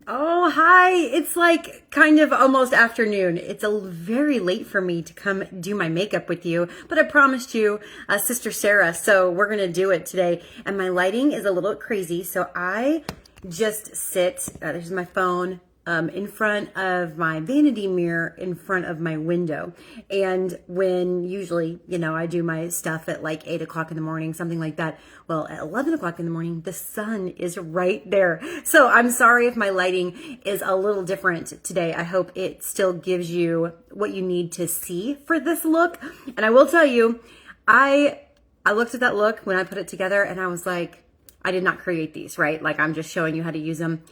Oh, hi. It's like kind of almost afternoon. It's very late for me to come do my makeup with you, but I promised you, Sister Sarah, so we're going to do it today. And my lighting is a little crazy, so I just sit, there's my phone, in front of my vanity mirror in front of my window. And when usually, I do my stuff at like 8 o'clock in the morning, something like that. Well, at 11 o'clock in the morning, the sun is right there. So I'm sorry if my lighting is a little different today. I hope it still gives you what you need to see for this look. And I will tell you, I looked at that look when I put it together and I was like, I did not create these, right? Like I'm just showing you how to use them.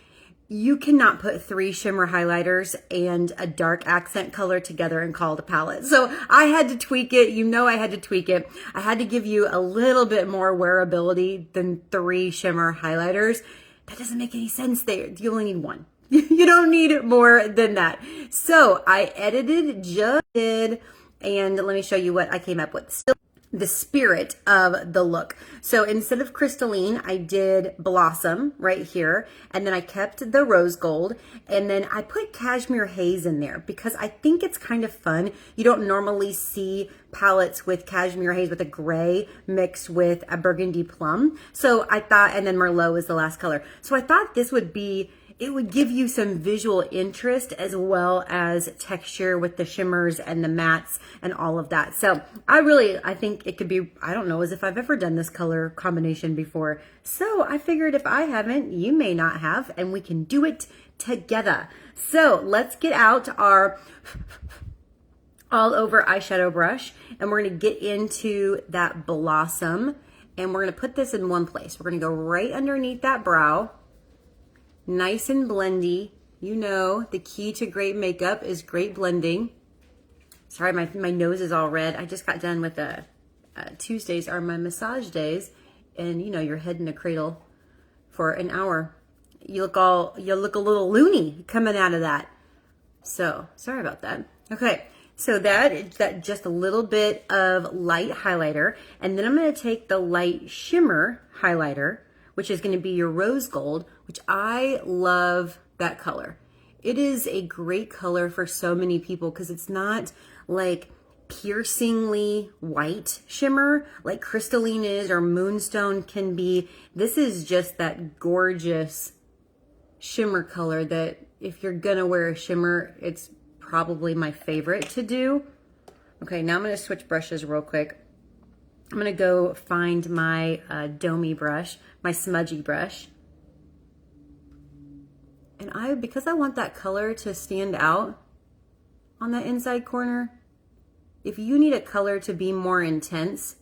You cannot put 3 shimmer highlighters and a dark accent color together and call it a palette. So I had to tweak it. I had to tweak it. I had to give you a little bit more wearability than 3 shimmer highlighters. That doesn't make any sense there. You only need 1. You don't need more than that. So I edited, just did, and let me show you what I came up with. Still the spirit of the look. So instead of crystalline, I did blossom right here, and then I kept the rose gold, and then I put cashmere haze in there because I think it's kind of fun. You don't normally see palettes with cashmere haze with a gray mixed with a burgundy plum. So I thought, and then Merlot is the last color. So I thought it would give you some visual interest as well as texture with the shimmers and the mattes and all of that. So I think it could be, I don't know as if I've ever done this color combination before. So I figured if I haven't, you may not have, and we can do it together. So let's get out our all over eyeshadow brush and we're gonna get into that blossom and we're gonna put this in one place. We're gonna go right underneath that brow. Nice and blendy. You know, the key to great makeup is great blending. Sorry, my nose is all red. I just got done with Tuesdays are my massage days. And you're head in a cradle for an hour. You look a little loony coming out of that. So, sorry about that. Okay, so that just a little bit of light highlighter. And then I'm gonna take the light shimmer highlighter, which is going to be your rose gold, which I love that color. It is a great color for so many people because it's not like piercingly white shimmer like crystalline is or moonstone can be. This is just that gorgeous shimmer color that if you're going to wear a shimmer, it's probably my favorite to do. Okay, now I'm going to switch brushes real quick. I'm going to go find my domey brush, my smudgy brush. And because I want that color to stand out on that inside corner, if you need a color to be more intense,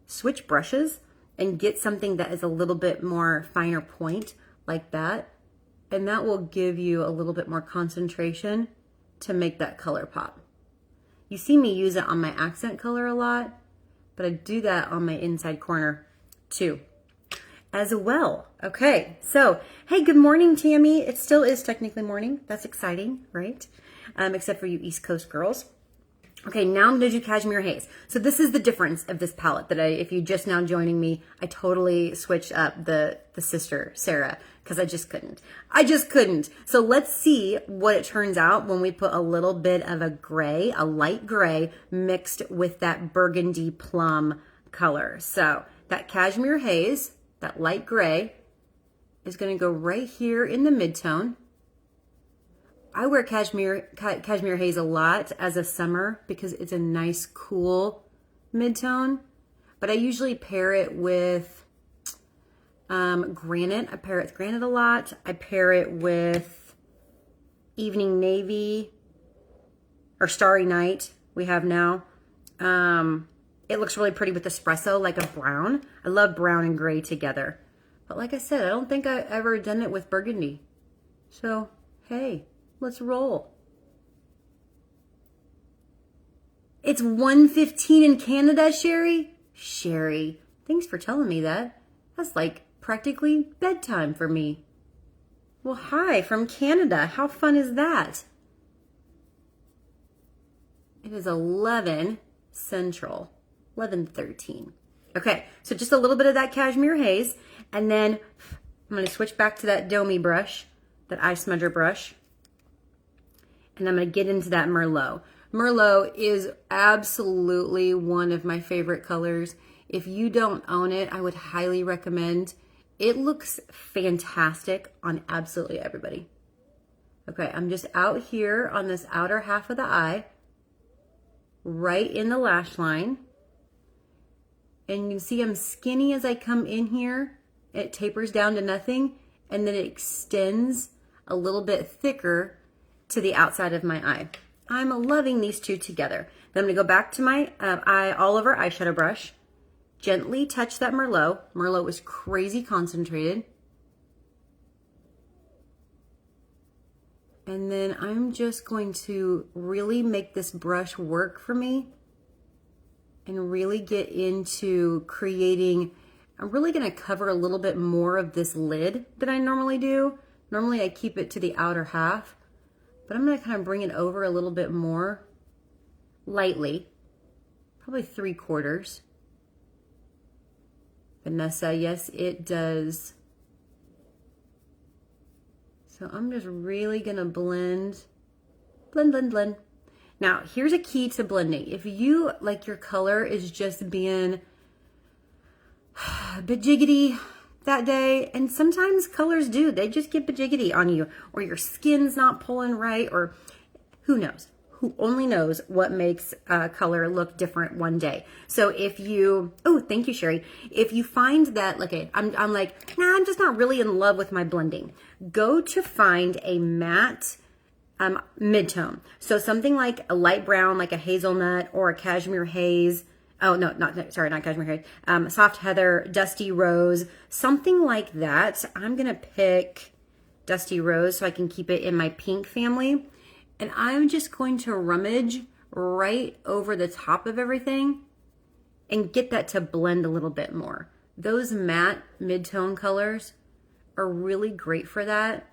switch brushes and get something that is a little bit more finer point like that. And that will give you a little bit more concentration to make that color pop. You see me use it on my accent color a lot, but I do that on my inside corner too as well. Okay, so hey, good morning, Tammy. It still is technically morning. That's exciting, right? Except for you East Coast girls. Okay, now I'm gonna do Cashmere Haze. So this is the difference of this palette that if you just now joining me, I totally switched up the Sister Sarah because I just couldn't. So let's see what it turns out when we put a little bit of a light gray mixed with that burgundy plum color. So that Cashmere Haze, that light gray, is gonna go right here in the midtone. I wear cashmere haze a lot as a summer because it's a nice cool midtone, but I usually pair it with granite. I pair it with granite a lot. I pair it with evening navy or starry night we have now. It looks really pretty with espresso, like a brown. I love brown and gray together. But like I said, I don't think I've ever done it with burgundy. So, hey. Let's roll. It's 1:15 in Canada, Sherry? Sherry, thanks for telling me that. That's like practically bedtime for me. Well, hi from Canada. How fun is that? It is 11 Central, 11:13. Okay, so just a little bit of that Cashmere Haze, and then I'm going to switch back to that Domey brush. that eye smudger brush. And I'm going to get into that Merlot. Merlot is absolutely one of my favorite colors. If you don't own it, I would highly recommend. It looks fantastic on absolutely everybody. Okay, I'm just out here on this outer half of the eye, right in the lash line. And you can see I'm skinny as I come in here. It tapers down to nothing, and then it extends a little bit thicker to the outside of my eye. I'm loving these two together. Then I'm gonna go back to my all over eyeshadow brush, gently touch that Merlot. Merlot was crazy concentrated. And then I'm just going to really make this brush work for me and really get into creating. I'm really gonna cover a little bit more of this lid than I normally do. Normally I keep it to the outer half, but I'm gonna kind of bring it over a little bit more lightly, probably 3/4. Vanessa, yes, it does. So I'm just really gonna blend. Now, here's a key to blending. If you, like your color is just being bajiggity that day, and sometimes colors do, they just get bajiggity on you, or your skin's not pulling right, or who knows? Who only knows what makes a color look different one day. So if you, oh, thank you, Sherry. If you find that, okay, I'm like, nah, I'm just not really in love with my blending. Go to find a matte mid-tone. So something like a light brown, like a hazelnut or a cashmere haze. Oh, no, not cashmere haze. Soft heather, dusty rose, something like that. I'm going to pick dusty rose so I can keep it in my pink family. And I'm just going to rummage right over the top of everything and get that to blend a little bit more. Those matte mid-tone colors are really great for that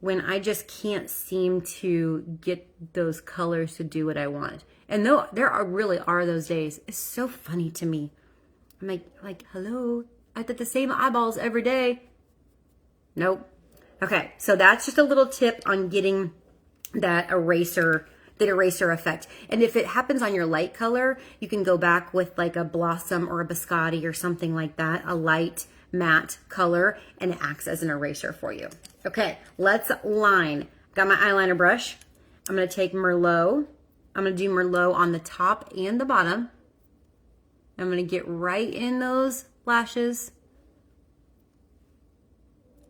when I just can't seem to get those colors to do what I want. And though really are those days, it's so funny to me. I'm like, hello, I did the same eyeballs every day. Nope. Okay, so that's just a little tip on getting that eraser effect. And if it happens on your light color, you can go back with like a Blossom or a Biscotti or something like that, a light matte color, and it acts as an eraser for you. Okay, let's line. Got my eyeliner brush. I'm going to take Merlot. I'm going to do Merlot on the top and the bottom. I'm going to get right in those lashes.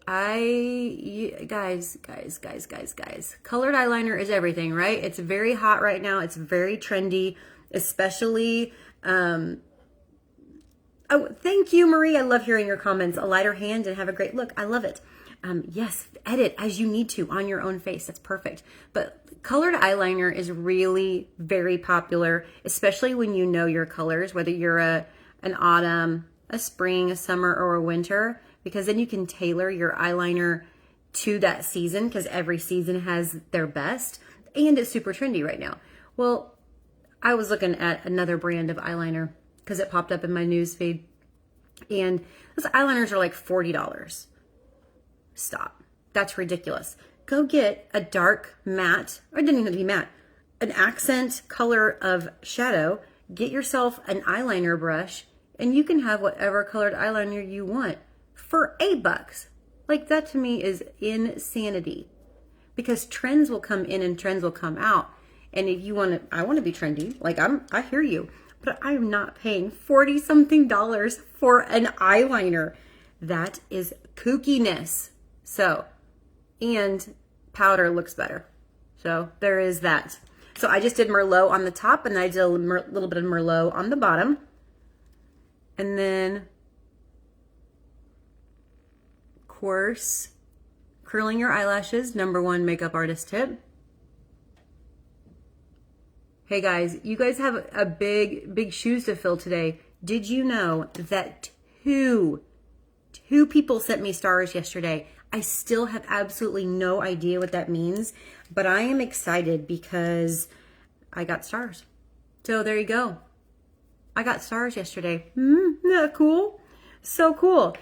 Guys, colored eyeliner is everything, right? It's very hot right now. It's very trendy, especially, oh, thank you, Marie. I love hearing your comments. A lighter hand and have a great look. I love it. Yes, edit as you need to on your own face. That's perfect. But colored eyeliner is really very popular, especially when you know your colors, whether you're an autumn, a spring, a summer, or a winter, because then you can tailor your eyeliner to that season because every season has their best, and it's super trendy right now. Well, I was looking at another brand of eyeliner because it popped up in my news feed, and those eyeliners are like $40. Stop. That's ridiculous. Go get a dark matte, or it didn't even have to be matte, an accent color of shadow. Get yourself an eyeliner brush, and you can have whatever colored eyeliner you want for $8. Like, that to me is insanity, because trends will come in and trends will come out. And if you want to, I want to be trendy. Like, I hear you, but I'm not paying $40 something for an eyeliner. That is kookiness. So, and powder looks better. So there is that. So I just did Merlot on the top, and I did a little bit of Merlot on the bottom. And then, of course, curling your eyelashes, #1 makeup artist tip. Hey guys, you guys have a big shoes to fill today. Did you know that two people sent me stars yesterday? I still have absolutely no idea what that means, but I am excited because I got stars. So there you go. I got stars yesterday. Isn't that cool? So cool.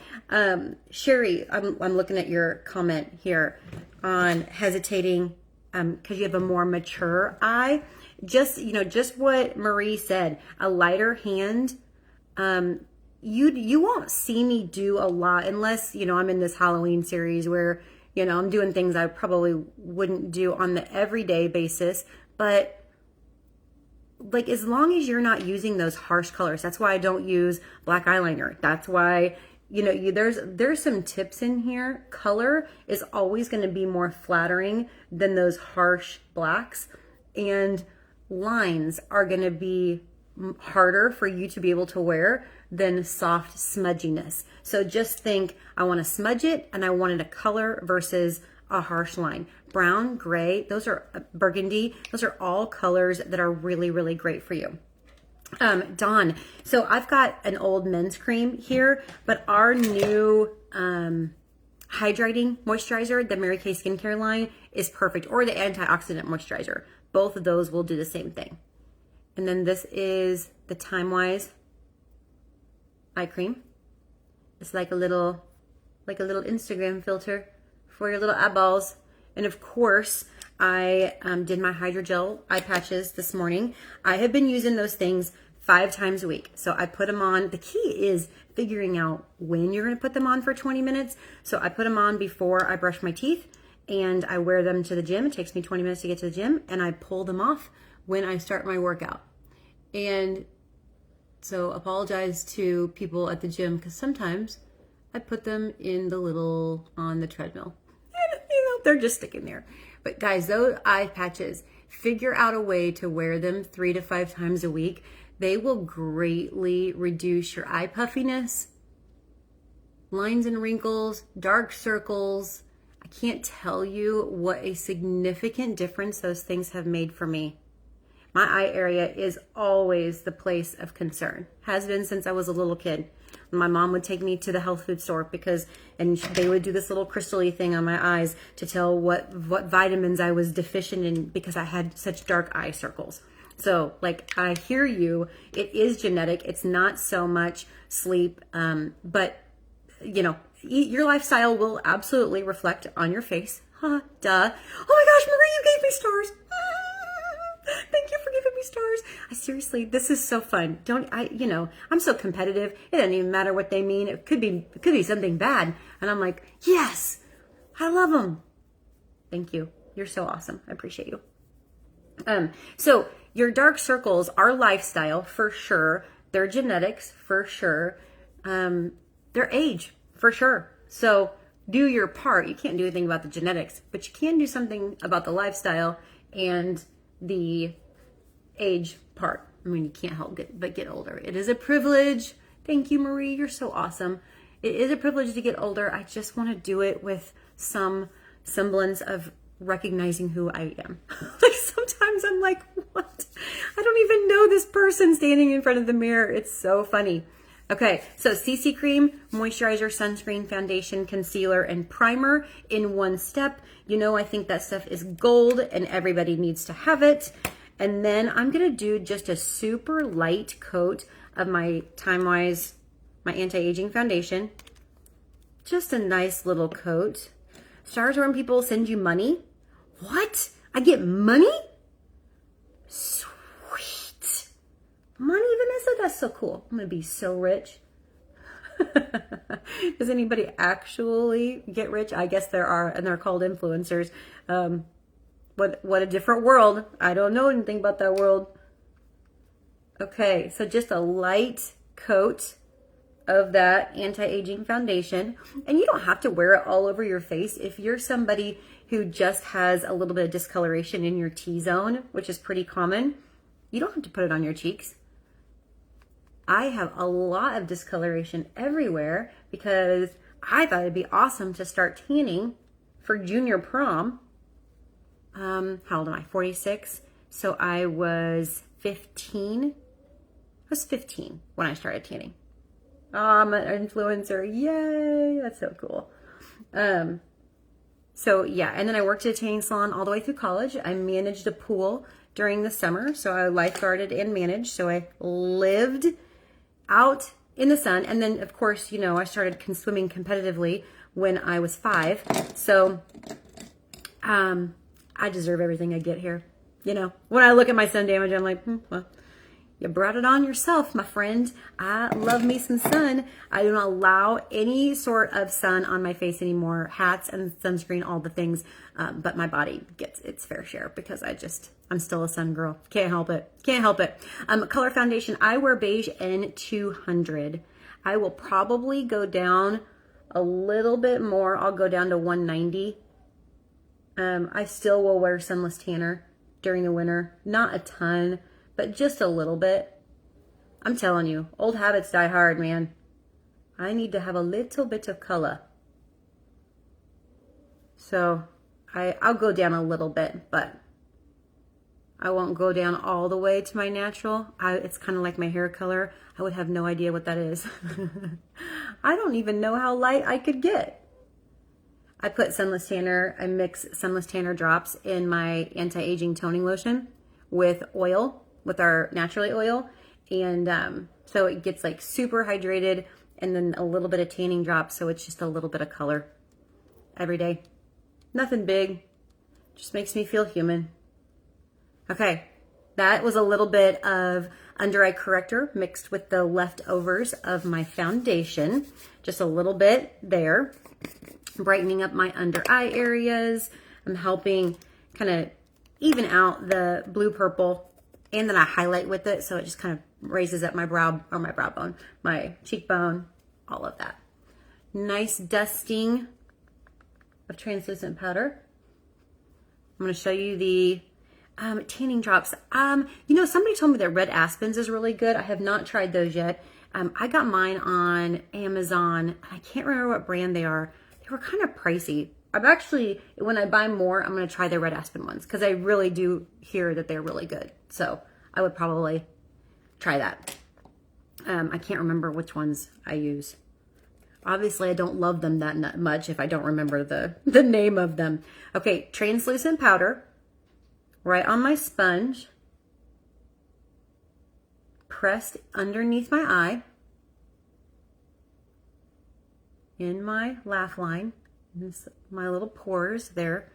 Sherry, I'm looking at your comment here on hesitating because you have a more mature eye. Just, just what Marie said, a lighter hand. You won't see me do a lot unless, I'm in this Halloween series where, I'm doing things I probably wouldn't do on the everyday basis. But like, as long as you're not using those harsh colors, that's why I don't use black eyeliner. That's why, there's some tips in here. Color is always going to be more flattering than those harsh blacks, and lines are going to be harder for you to be able to wear than soft smudginess. So just think, I want to smudge it and I wanted a color versus a harsh line. Brown, gray, those are burgundy. Those are all colors that are really, really great for you. Dawn, so I've got an old men's cream here, but our new hydrating moisturizer, the Mary Kay skincare line, is perfect, or the antioxidant moisturizer. Both of those will do the same thing. And then this is the Time Wise eye cream. It's like a little Instagram filter for your little eyeballs. And of course, I did my hydrogel eye patches this morning. I have been using those things 5 times a week. So I put them on. The key is figuring out when you're going to put them on for 20 minutes. So I put them on before I brush my teeth, and I wear them to the gym. It takes me 20 minutes to get to the gym, and I pull them off when I start my workout. And so apologize to people at the gym, because sometimes I put them in on the treadmill. And, they're just sticking there. But guys, those eye patches, figure out a way to wear them 3 to 5 times a week. They will greatly reduce your eye puffiness, lines and wrinkles, dark circles. I can't tell you what a significant difference those things have made for me. My eye area is always the place of concern. Has been since I was a little kid. My mom would take me to the health food store and they would do this little crystal-y thing on my eyes to tell what vitamins I was deficient in because I had such dark eye circles. So, I hear you. It is genetic. It's not so much sleep, but your lifestyle will absolutely reflect on your face. Huh, duh. Oh my gosh, Marie, you gave me stars. Thank you for giving me stars. Seriously, this is so fun. I'm so competitive. It doesn't even matter what they mean. It could be something bad. And I'm like, yes, I love them. Thank you. You're so awesome. I appreciate you. So your dark circles are lifestyle for sure. They're genetics for sure. They're age for sure. So do your part. You can't do anything about the genetics, but you can do something about the lifestyle and the age part. I mean, you can't help but get older. It is a privilege. Thank you, Marie. You're so awesome. It is a privilege to get older. I just want to do it with some semblance of recognizing who I am. Sometimes I'm like, what? I don't even know this person standing in front of the mirror. It's so funny. Okay, so CC cream, moisturizer, sunscreen, foundation, concealer, and primer in one step. I think that stuff is gold and everybody needs to have it. And then I'm going to do just a super light coat of my Time Wise, my anti-aging foundation. Just a nice little coat. Stars are when people send you money. What? I get money? Sweet. Money, Vanessa? That's so cool. I'm going to be so rich. Does anybody actually get rich? I guess there are, and they're called influencers. What a different world. I don't know anything about that world. Okay, so just a light coat of that anti-aging foundation. And you don't have to wear it all over your face. If you're somebody who just has a little bit of discoloration in your T-zone, which is pretty common, you don't have to put it on your cheeks. I have a lot of discoloration everywhere because I thought it'd be awesome to start tanning for junior prom. How old am I? 46. So I was 15. I was 15 when I started tanning. Oh, I'm an influencer. Yay. That's so cool. So yeah, and then I worked at a tanning salon all the way through college. I managed a pool during the summer. So I lifeguarded and managed. So I lived out in the sun. And then, of course, you know, I started swimming competitively when I was 5. So I deserve everything I get here. You know, when I look at my sun damage, I'm like, well, you brought it on yourself, my friend. I love me some sun. I do not allow any sort of sun on my face anymore. Hats and sunscreen, all the things. But my body gets its fair share because I'm still a sun girl. Can't help it. Can't help it. Color foundation. I wear beige N200. I will probably go down a little bit more. I'll go down to 190. I still will wear sunless tanner during the winter. Not a ton, but just a little bit. I'm telling you, old habits die hard, man. I need to have a little bit of color. So I'll go down a little bit, but I won't go down all the way to my natural. It's kind of like my hair color. I would have no idea what that is. I don't even know how light I could get. I put sunless tanner, I mix sunless tanner drops in my anti-aging toning lotion with oil, with our naturally oil. And so it gets like super hydrated, and then a little bit of tanning drops. So it's just a little bit of color every day. Nothing big, just makes me feel human. Okay, that was a little bit of under eye corrector mixed with the leftovers of my foundation. Just a little bit there. Brightening up my under eye areas. I'm helping kind of even out the blue purple, and then I highlight with it, so it just kind of raises up my brow, or my brow bone, my cheekbone, all of that. Nice dusting of translucent powder. I'm going to show you the tanning drops. You know, somebody told me that Red Aspens is really good. I have not tried those yet. I got mine on Amazon. I can't remember what brand they are. They were kind of pricey. I'm actually, when I buy more, I'm going to try the Red Aspen ones because I really do hear that they're really good. So I would probably try that. I can't remember which ones I use. Obviously, I don't love them that much if I don't remember the name of them. Okay, translucent powder right on my sponge, pressed underneath my eye, in my laugh line, my little pores there.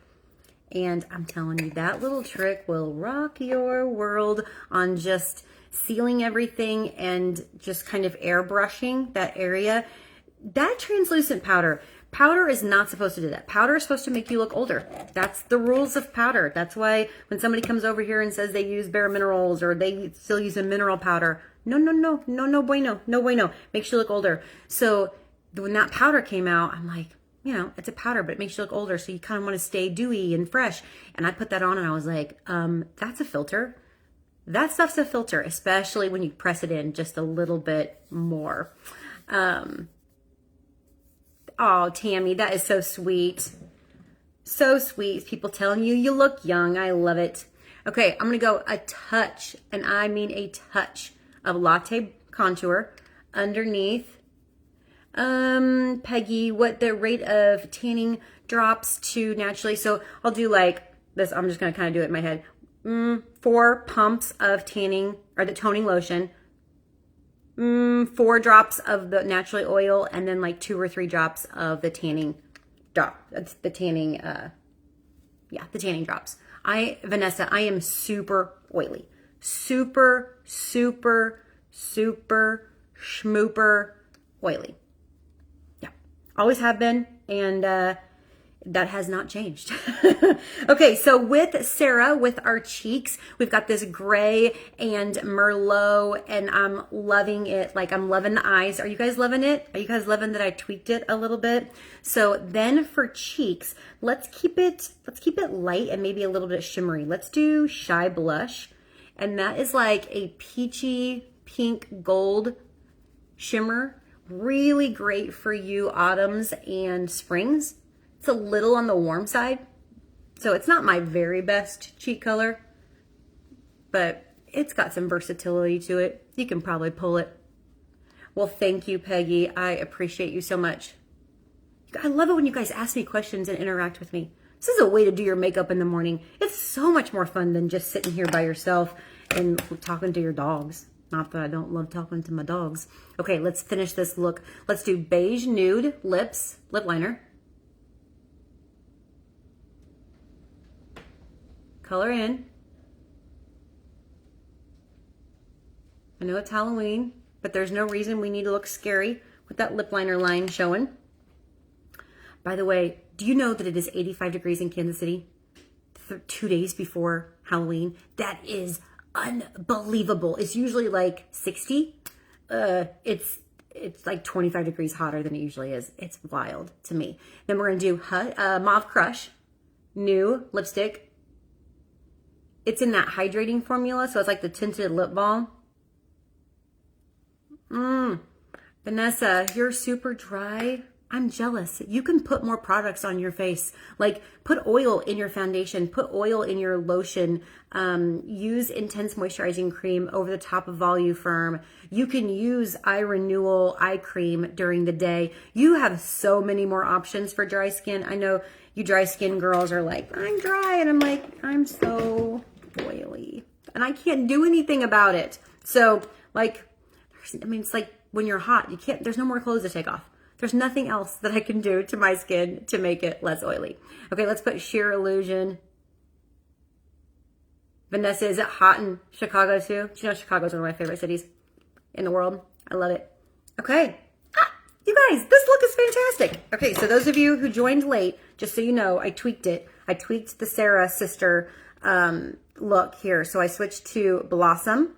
And I'm telling you, that little trick will rock your world on just sealing everything and just kind of airbrushing that area. That translucent powder is not supposed to do that. Powder is supposed to make you look older. That's the rules of powder. That's why when somebody comes over here and says they use Bare Minerals or they still use a mineral powder, no bueno. Makes you look older. So when that powder came out, I'm like, you know, it's a powder, but it makes you look older. So you kind of want to stay dewy and fresh. And I put that on and I was like, that's a filter. That stuff's a filter, especially when you press it in just a little bit more. Oh, Tammy, that is so sweet. So sweet. People telling you look young. I love it. Okay, I'm going to go a touch, and I mean a touch of Latte Contour underneath. Peggy, what the rate of tanning drops to naturally. So I'll do like this. I'm just going to kind of do it in my head. 4 pumps of tanning or the toning lotion. 4 drops of the naturally oil, and then like 2 or 3 drops of the tanning drop. That's the tanning, the tanning drops. Vanessa, I am super oily. Super schmooper oily. Yeah, always have been, and that has not changed. Okay, so with Sarah, with our cheeks, we've got this gray and Merlot, and I'm loving it. Like, I'm loving the eyes. Are you guys loving it? Are you guys loving that I tweaked it a little bit? So then for cheeks, let's keep it light and maybe a little bit shimmery. Let's do Shy Blush, and that is like a peachy pink gold shimmer. Really great for you autumns and springs. It's a little on the warm side, so it's not my very best cheek color, but it's got some versatility to it. You can probably pull it. Well, thank you, Peggy. I appreciate you so much. I love it when you guys ask me questions and interact with me. This is a way to do your makeup in the morning. It's so much more fun than just sitting here by yourself and talking to your dogs. Not that I don't love talking to my dogs. Okay, let's finish this look. Let's do beige nude lips, lip liner. Color in. I know it's Halloween, but there's no reason we need to look scary with that lip liner line showing. By the way, do you know that it is 85 degrees in Kansas City 2 days before Halloween? That is unbelievable. It's usually like 60. It's like 25 degrees hotter than it usually is. It's wild to me. Then we're going to do Mauve Crush, new lipstick. It's in that hydrating formula, so it's like the tinted lip balm. Vanessa, you're super dry. I'm jealous. You can put more products on your face. Like put oil in your foundation, put oil in your lotion, use intense moisturizing cream over the top of Voluform. You can use eye renewal eye cream during the day. You have so many more options for dry skin. I know you dry skin girls are like, I'm dry, and I'm like, I'm so oily and I can't do anything about it. So like, I mean, it's like when you're hot, there's no more clothes to take off. There's nothing else that I can do to my skin to make it less oily. Okay, let's put Sheer Illusion. Vanessa, is it hot in Chicago too? Do you know Chicago is one of my favorite cities in the world? I love it. Okay. You guys, this look is fantastic. Okay, so those of you who joined late, just so you know, I tweaked it. I tweaked the Sarah sister look here. So I switched to Blossom,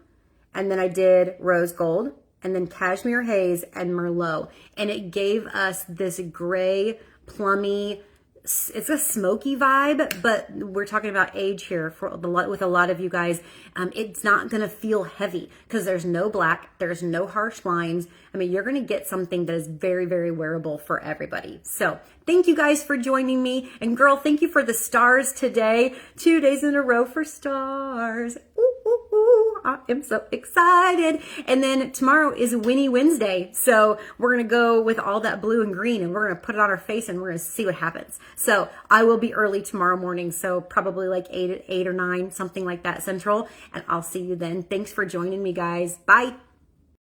and then I did Rose Gold, and then Cashmere Haze and Merlot. And it gave us this gray, plummy, it's a smoky vibe, but we're talking about age here with a lot of you guys. It's not going to feel heavy because there's no black, there's no harsh lines. I mean, you're going to get something that is very, very wearable for everybody. So thank you guys for joining me. And girl, thank you for the stars today. 2 days in a row for stars. Ooh, ooh, ooh. I am so excited. And then tomorrow is Winnie Wednesday. So we're going to go with all that blue and green, and we're going to put it on our face, and we're going to see what happens. So I will be early tomorrow morning. So probably like 8 or 9, something like that Central. And I'll see you then. Thanks for joining me, guys. Bye.